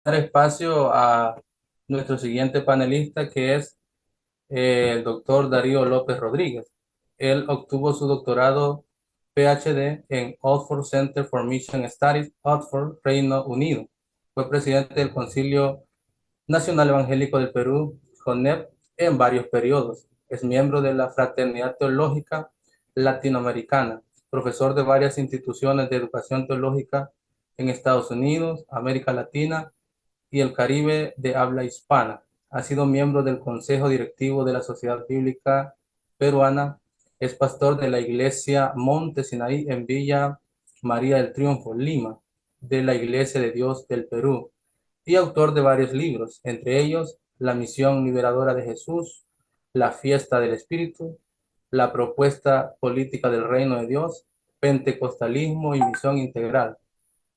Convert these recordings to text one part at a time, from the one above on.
Dar espacio a nuestro siguiente panelista, que es el doctor Darío López Rodríguez. Él obtuvo su doctorado PhD en Oxford Center for Mission Studies, Oxford, Reino Unido. Fue presidente del Concilio Nacional Evangélico del Perú, CONEP, en varios periodos. Es miembro de la Fraternidad Teológica Latinoamericana, profesor de varias instituciones de educación teológica en Estados Unidos, América Latina y el Caribe de habla hispana. Ha sido miembro del Consejo Directivo de la Sociedad Bíblica Peruana. Es pastor de la Iglesia Monte Sinaí en Villa María del Triunfo, Lima, de la Iglesia de Dios del Perú, y autor de varios libros, entre ellos La Misión Liberadora de Jesús, La Fiesta del Espíritu, La Propuesta Política del Reino de Dios, Pentecostalismo y Misión Integral,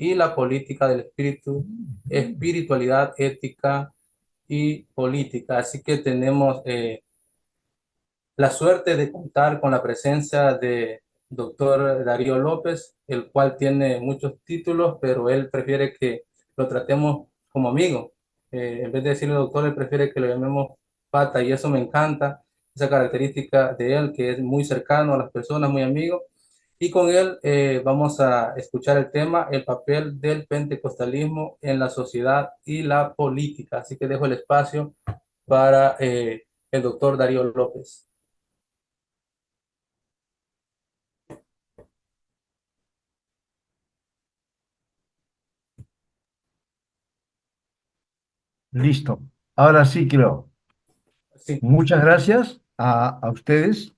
y la política del espíritu, espiritualidad, ética y política. Así que tenemos la suerte de contar con la presencia de doctor Darío López, el cual tiene muchos títulos, pero él prefiere que lo tratemos como amigo. En vez de decirle doctor, él prefiere que lo llamemos pata, y eso me encanta, esa característica de él, que es muy cercano a las personas, muy amigo. Y con él vamos a escuchar el tema, el papel del pentecostalismo en la sociedad y la política. Así que dejo el espacio para el doctor Darío López. Listo. Ahora sí creo. Sí, Muchas gracias a ustedes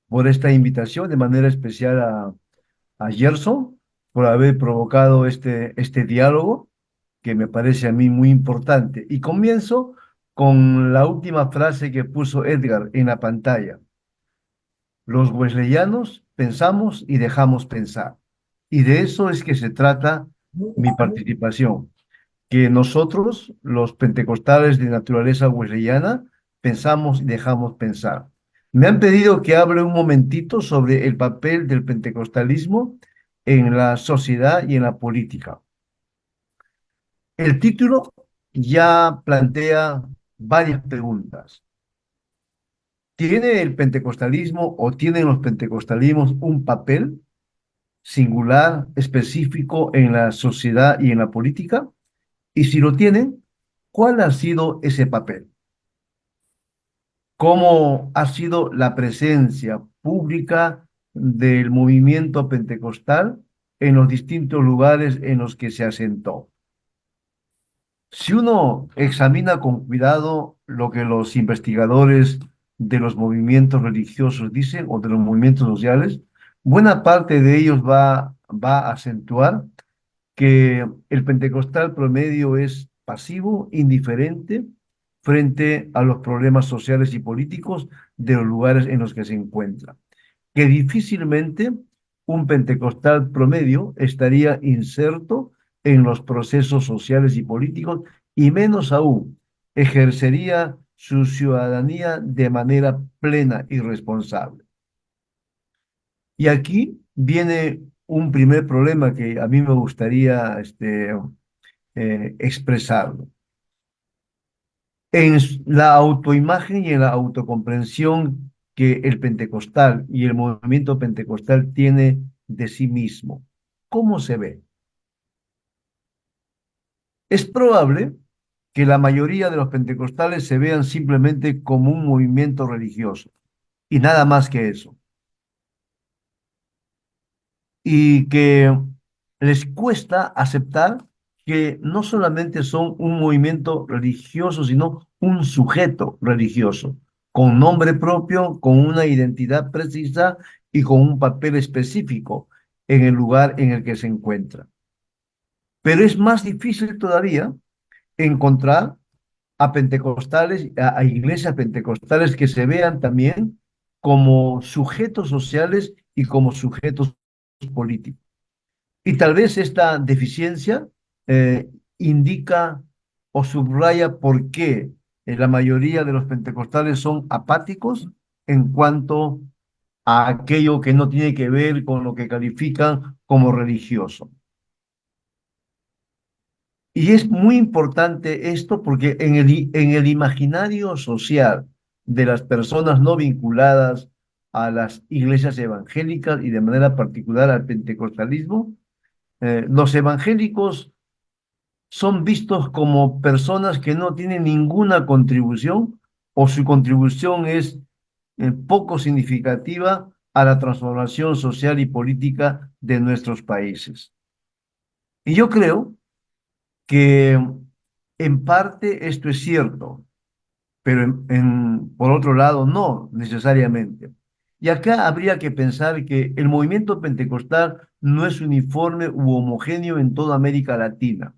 por esta invitación, de manera especial a Gerson, por haber provocado este diálogo que me parece a mí muy importante. Y comienzo con la última frase que puso Edgar en la pantalla. Los wesleyanos pensamos y dejamos pensar. Y de eso es que se trata mi participación, que nosotros, los pentecostales de naturaleza wesleyana, pensamos y dejamos pensar. Me han pedido que hable un momentito sobre el papel del pentecostalismo en la sociedad y en la política. El título ya plantea varias preguntas. ¿Tiene el pentecostalismo o tienen los pentecostalismos un papel singular, específico en la sociedad y en la política? Y si lo tienen, ¿cuál ha sido ese papel? ¿Cómo ha sido la presencia pública del movimiento pentecostal en los distintos lugares en los que se asentó? Si uno examina con cuidado lo que los investigadores de los movimientos religiosos dicen o de los movimientos sociales, buena parte de ellos va a acentuar que el pentecostal promedio es pasivo, indiferente frente a los problemas sociales y políticos de los lugares en los que se encuentra. Que difícilmente un pentecostal promedio estaría inserto en los procesos sociales y políticos y menos aún ejercería su ciudadanía de manera plena y responsable. Y aquí viene un primer problema que a mí me gustaría expresarlo. En la autoimagen y en la autocomprensión que el pentecostal y el movimiento pentecostal tiene de sí mismo. ¿Cómo se ve? Es probable que la mayoría de los pentecostales se vean simplemente como un movimiento religioso y nada más que eso. Y que les cuesta aceptar que no solamente son un movimiento religioso, sino un sujeto religioso, con nombre propio, con una identidad precisa y con un papel específico en el lugar en el que se encuentra. Pero es más difícil todavía encontrar a pentecostales, a iglesias pentecostales que se vean también como sujetos sociales y como sujetos políticos. Y tal vez esta deficiencia indica o subraya por qué la mayoría de los pentecostales son apáticos en cuanto a aquello que no tiene que ver con lo que califican como religioso. Y es muy importante esto porque en el imaginario social de las personas no vinculadas a las iglesias evangélicas y de manera particular al pentecostalismo, los evangélicos son vistos como personas que no tienen ninguna contribución o su contribución es poco significativa a la transformación social y política de nuestros países. Y yo creo que en parte esto es cierto, pero por otro lado no necesariamente. Y acá habría que pensar que el movimiento pentecostal no es uniforme u homogéneo en toda América Latina.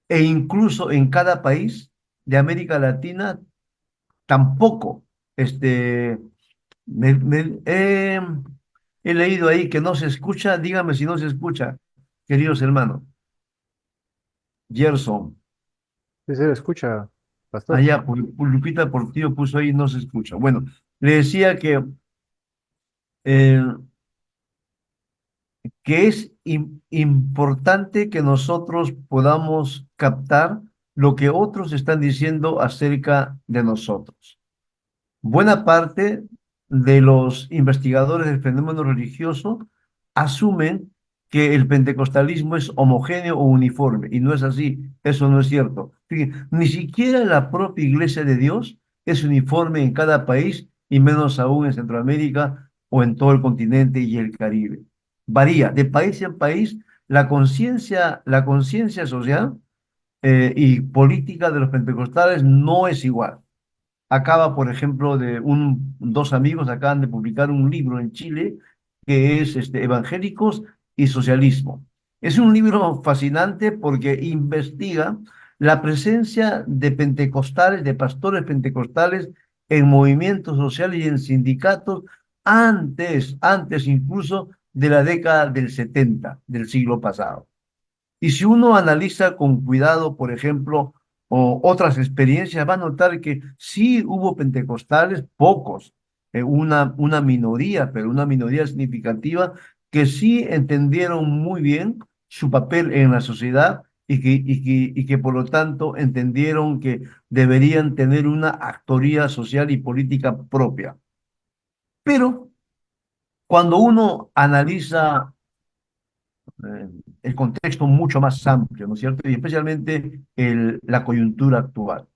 E incluso en cada país de América Latina tampoco. Este, he leído ahí que no se escucha, dígame si no se escucha, queridos hermanos. Gerson, Sí, se le escucha, pastor. allá, Lupita Portillo puso ahí, no se escucha. Bueno, le decía eh, que es importante que nosotros podamos captar lo que otros están diciendo acerca de nosotros. Buena parte de los investigadores del fenómeno religioso asumen que el pentecostalismo es homogéneo o uniforme, y no es así, eso no es cierto. Fíjense, ni siquiera la propia Iglesia de Dios es uniforme en cada país, y menos aún en Centroamérica o en todo el continente y el Caribe. Varía de país en país la conciencia social y política de los pentecostales no es igual. Acaba, por ejemplo, dos amigos acaban de publicar un libro en Chile que es Evangélicos y Socialismo. Es un libro fascinante porque investiga la presencia de pentecostales, de pastores pentecostales en movimientos sociales y en sindicatos antes incluso de la década del 70 del siglo pasado. Y si uno analiza con cuidado, por ejemplo, otras experiencias, va a notar que sí hubo pentecostales, pocos, una minoría, pero una minoría significativa, que sí entendieron muy bien su papel en la sociedad y que por lo tanto entendieron que deberían tener una actoría social y política propia. Pero cuando uno analiza eh, el contexto mucho más amplio, ¿no es cierto? Y especialmente la coyuntura actual.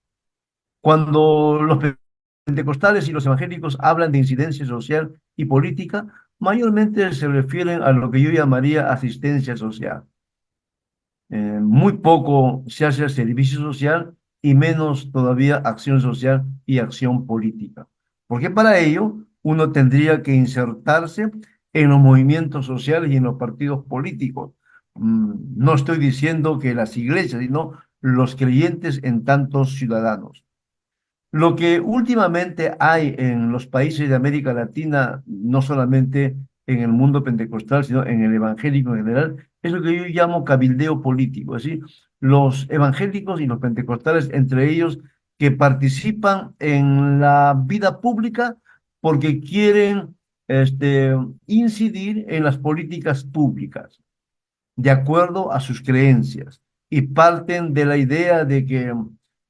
Cuando los pentecostales y los evangélicos hablan de incidencia social y política, mayormente se refieren a lo que yo llamaría asistencia social. Muy poco se hace servicio social y menos todavía acción social y acción política. Porque para ello uno tendría que insertarse en los movimientos sociales y en los partidos políticos. No estoy diciendo que las iglesias, sino los creyentes en tantos ciudadanos. Lo que últimamente hay en los países de América Latina, no solamente en el mundo pentecostal, sino en el evangélico en general, es lo que yo llamo cabildeo político. Es decir, los evangélicos y los pentecostales, entre ellos, que participan en la vida pública porque quieren incidir en las políticas públicas de acuerdo a sus creencias y parten de la idea de que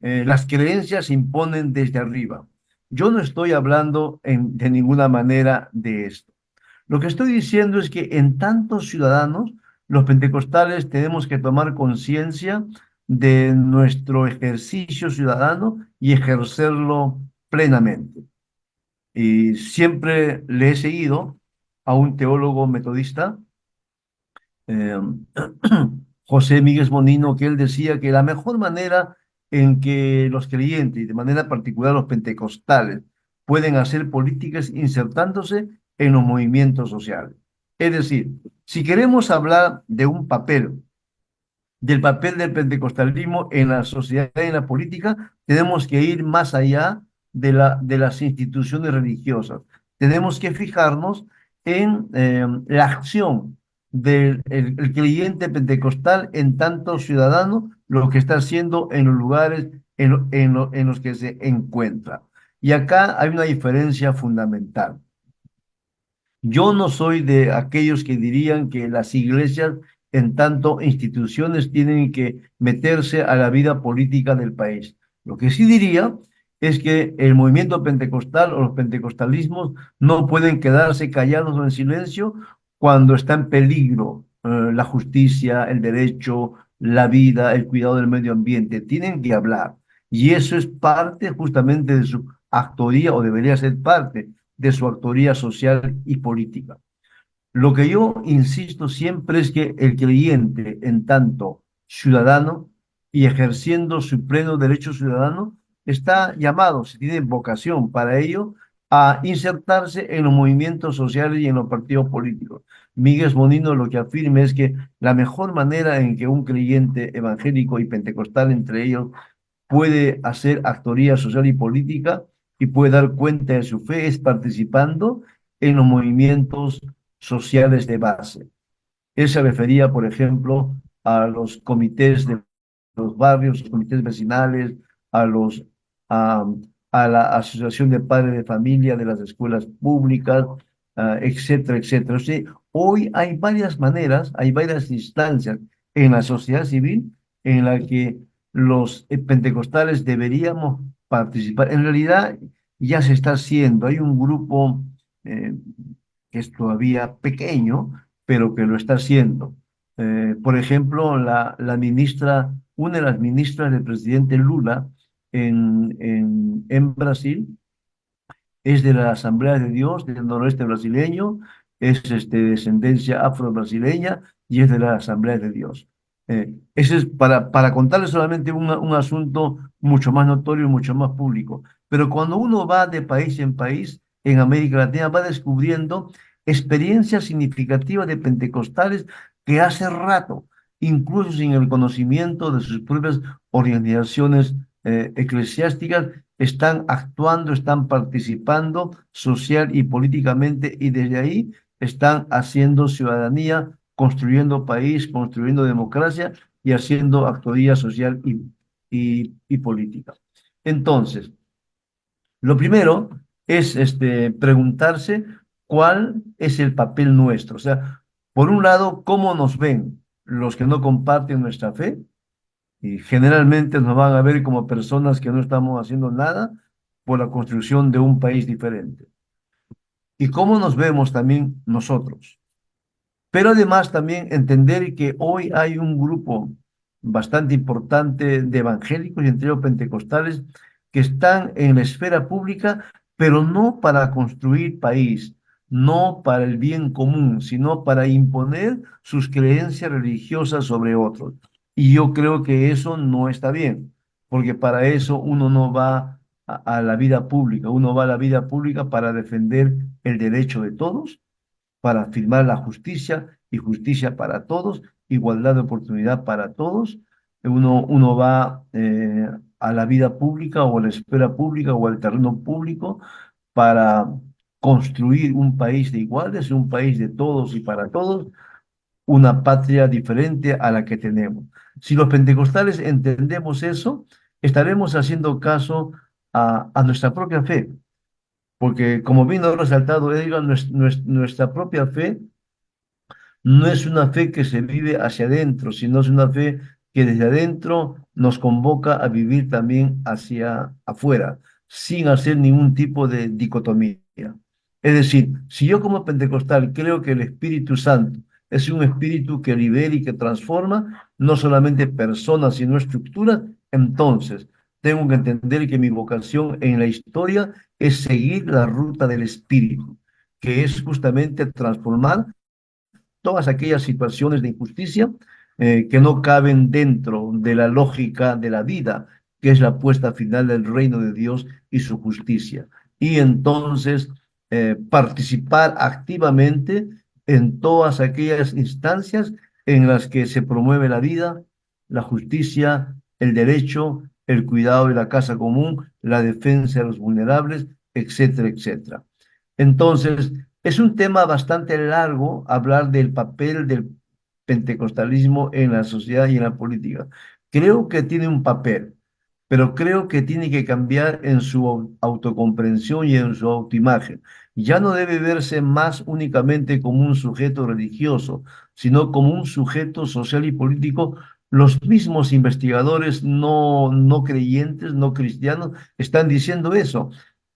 las creencias se imponen desde arriba. Yo no estoy hablando de ninguna manera de esto. Lo que estoy diciendo es que en tantos ciudadanos, los pentecostales tenemos que tomar conciencia de nuestro ejercicio ciudadano y ejercerlo plenamente. Y siempre le he seguido a un teólogo metodista eh, José Miguel Bonino, que él decía que la mejor manera en que los creyentes, y de manera particular los pentecostales, pueden hacer políticas insertándose en los movimientos sociales. Es decir, si queremos hablar de un papel, del papel del pentecostalismo en la sociedad y en la política, tenemos que ir más allá de las instituciones religiosas. Tenemos que fijarnos en la acción del el creyente pentecostal en tanto ciudadano, lo que está haciendo en los lugares en los que se encuentra. Y acá hay una diferencia fundamental. Yo no soy de aquellos que dirían que las iglesias en tanto instituciones tienen que meterse a la vida política del país. Lo que sí diría es que el movimiento pentecostal o los pentecostalismos no pueden quedarse callados o en silencio cuando está en peligro la justicia, el derecho, la vida, el cuidado del medio ambiente. Tienen que hablar. Y eso es parte justamente de su actoría, o debería ser parte de su actoría social y política. Lo que yo insisto siempre es que el creyente, en tanto ciudadano y ejerciendo su pleno derecho ciudadano, está llamado, si tiene vocación para ello, a insertarse en los movimientos sociales y en los partidos políticos. Miguel Bonino lo que afirma es que la mejor manera en que un creyente evangélico y pentecostal entre ellos puede hacer actoría social y política y puede dar cuenta de su fe es participando en los movimientos sociales de base. Él se refería, por ejemplo, a los comités de los barrios, los comités vecinales, a los a, a la asociación de padres de familia de las escuelas públicas, etcétera, etcétera. O sea, hoy hay varias maneras, hay varias instancias en la sociedad civil en la que los pentecostales deberíamos participar. En realidad ya se está haciendo, hay un grupo eh, que es todavía pequeño, pero que lo está haciendo. Por ejemplo, la ministra, una de las ministras del presidente Lula en Brasil, es de la Asamblea de Dios del noroeste brasileño, es descendencia afro-brasileña y es de la Asamblea de Dios. Ese es para contarles solamente un asunto mucho más notorio y mucho más público. Pero cuando uno va de país en país en América Latina, va descubriendo experiencias significativas de pentecostales que hace rato, incluso sin el conocimiento de sus propias organizaciones eclesiásticas, están actuando, están participando social y políticamente y desde ahí están haciendo ciudadanía, construyendo país, construyendo democracia y haciendo actoría social y política. Entonces, lo primero es preguntarse cuál es el papel nuestro. O sea, por un lado, cómo nos ven los que no comparten nuestra fe y generalmente nos van a ver como personas que no estamos haciendo nada por la construcción de un país diferente. Y cómo nos vemos también nosotros. Pero además también entender que hoy hay un grupo bastante importante de evangélicos y entre ellos pentecostales que están en la esfera pública, pero no para construir país, no para el bien común, sino para imponer sus creencias religiosas sobre otros. Y yo creo que eso no está bien, porque para eso uno no va a la vida pública, uno va a la vida pública para defender el derecho de todos, para afirmar la justicia y justicia para todos, igualdad de oportunidad para todos. Uno va a la vida pública o a la esfera pública o al terreno público para construir un país de iguales, un país de todos y para todos, una patria diferente a la que tenemos. Si los pentecostales entendemos eso, estaremos haciendo caso a nuestra propia fe, porque como bien lo ha resaltado Edgar, nuestra propia fe no es una fe que se vive hacia adentro, sino es una fe que desde adentro nos convoca a vivir también hacia afuera, sin hacer ningún tipo de dicotomía. Es decir, si yo como pentecostal creo que el Espíritu Santo es un espíritu que libera y que transforma no solamente personas, sino estructuras, entonces tengo que entender que mi vocación en la historia es seguir la ruta del Espíritu, que es justamente transformar todas aquellas situaciones de injusticia que no caben dentro de la lógica de la vida, que es la puesta final del reino de Dios y su justicia. Y entonces participar activamente en todas aquellas instancias en las que se promueve la vida, la justicia, el derecho, el cuidado de la casa común, la defensa de los vulnerables, etcétera, etcétera. Entonces, es un tema bastante largo hablar del papel del pentecostalismo en la sociedad y en la política. Creo que tiene un papel, pero creo que tiene que cambiar en su autocomprensión y en su autoimagen. Ya no debe verse más únicamente como un sujeto religioso, sino como un sujeto social y político. Los mismos investigadores no creyentes, no cristianos, están diciendo eso,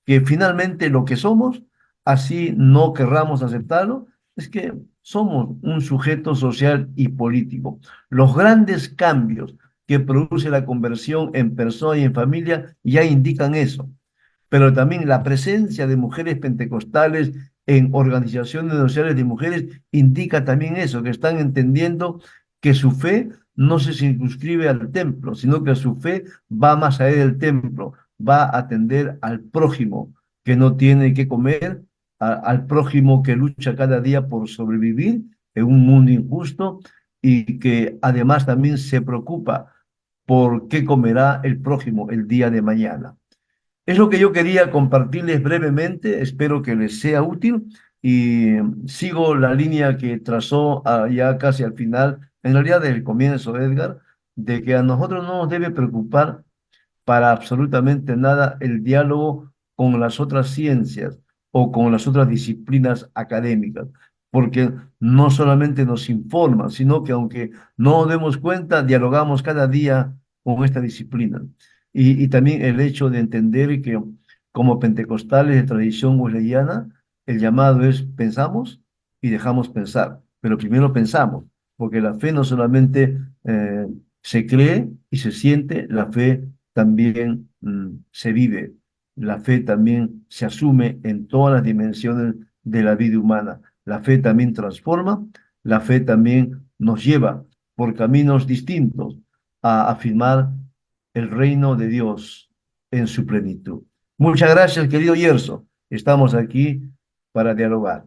que finalmente lo que somos, así no querramos aceptarlo, es que somos un sujeto social y político. Los grandes cambios que produce la conversión en persona y en familia ya indican eso, pero también la presencia de mujeres pentecostales en organizaciones sociales de mujeres indica también eso, que están entendiendo que su fe no se circunscribe al templo, sino que su fe va más allá del templo, va a atender al prójimo que no tiene que comer, al prójimo que lucha cada día por sobrevivir en un mundo injusto y que además también se preocupa por qué comerá el prójimo el día de mañana. Es lo que yo quería compartirles brevemente, espero que les sea útil y sigo la línea que trazó ya casi al final, en realidad desde el comienzo, Edgar, de que a nosotros no nos debe preocupar para absolutamente nada el diálogo con las otras ciencias o con las otras disciplinas académicas, porque no solamente nos informan, sino que aunque no nos demos cuenta, dialogamos cada día con esta disciplina. Y también el hecho de entender que como pentecostales de tradición wesleyana, el llamado es pensamos y dejamos pensar, pero primero pensamos, porque la fe no solamente se cree y se siente, la fe también se vive. La fe también se asume en todas las dimensiones de la vida humana. La fe también transforma, la fe también nos lleva por caminos distintos a afirmar el reino de Dios en su plenitud. Muchas gracias, querido Yerso. Estamos aquí para dialogar.